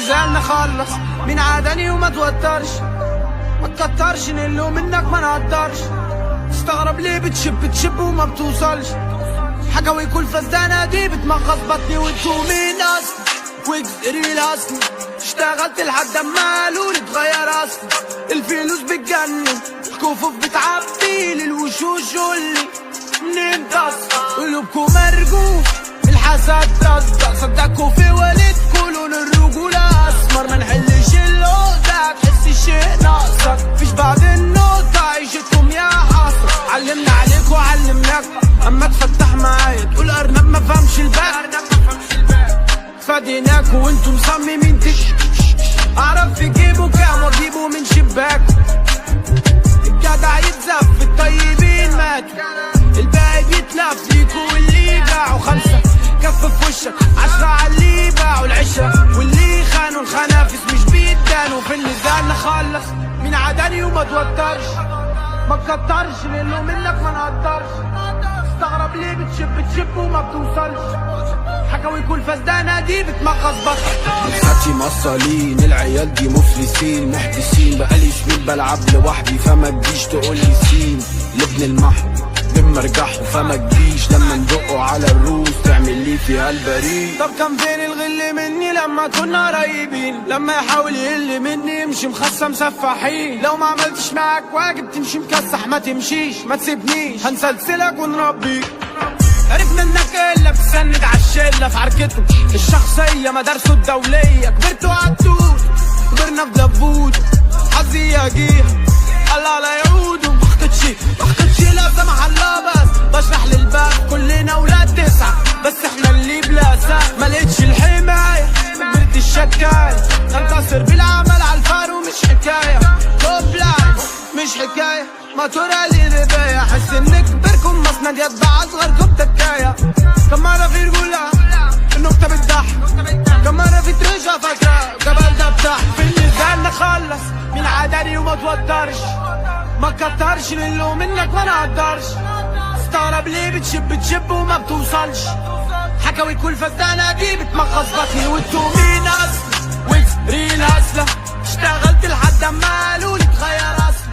النزال نخلص مين عادني وما توترش، ما تكترش نقله منك ما نقدرش. استغرب ليه بتشب وما بتوصلش، حكاوي كل فزدانة دي بتمغص بطني. وانتو مين اصلا؟ ويجز ريل اصلا، اشتغلت لحد اما قالولي اتغير اصلا. الفلوس بتجنن، الكفوف بتعبي للوشوش قولي منين تصفى. قلوبكو مرجوف الحسد تصدق، صدقكوا في والدكوا لون الرجولة اسمر. ما نحلش العقدة تحس شيء ناقصك، مفيش بعد النقطة عيشتكم يا حصر. علمنا عليك وعلمناك اما تفتح معايا تقول ارنب ما فهمش الباقي. فاديناك وانتو مصممين اعرف في جيبه كام واجيبه من شباكه. الجدع يتزف الطيبين ماتوا، الباقي بيتلف ليكوا واللي باعوا. 5 كف في وشك 10 عاللي باعوا العشرة، واللي خانوا الخنافس مش بيدانوا. في النزال نخلص مين عاداني وما توترش، ما تكترش لانه منك ما نقدرش. استغرب ليه بتشب وما بتوصلش، حكاوي كل فزدانة دي بتمغص بطني. خدتي مصالين العيال دي مفلسين محبسين، بقالي سنين بلعب لوحدي فما تجيش تقولي سين. لابن المحو بمرجحه فما تجيش لما ندقه على الروس تعمل لي فيها البريء. طب كان فين الغل مني لما كنا قريبين؟ لما يحاول يقل مني يمشي مخصم سفاحين. لو ما عملتش معاك واجب تمشي مكسح، ما تمشيش ما تسيبنيش هنسلسلك ونربيك. عرفنا انك الا بتسند عالشله في عركتهم الشخصيه مدارسه الدوليه. كبرتوا عالدود كبرنا في دبود، حظي يجيها الله على يعود. وبختتش لا سمح الله، بس بشرح للباب كلنا ولاد 9 بس احنا اللي بلا ساق. ملقتش الحمايه كبرت الشكايه، ننتصر بالعمل عالفارو مش حكايه. توب لاين مش حكايه، ما ترى لي رباية. حس ان كبركم مسند يتبع اصغركم تكاية. كم مرة في رجولة النكتة بتضحك، كم مرة في ترشة فاكرة جبل ده بتاعك. في النزال نخلص مين عاداني وما توترش، ما تكترش لانه منك ما نقدرش. استغرب ليه بتشب وما بتوصلش، حكاوي كل فزدانة دي بتمغص بطني. وانتو مين اصلا؟ ويجز ريل اصلا، اشتغلت لحد اما قالولي اتغير اصلا.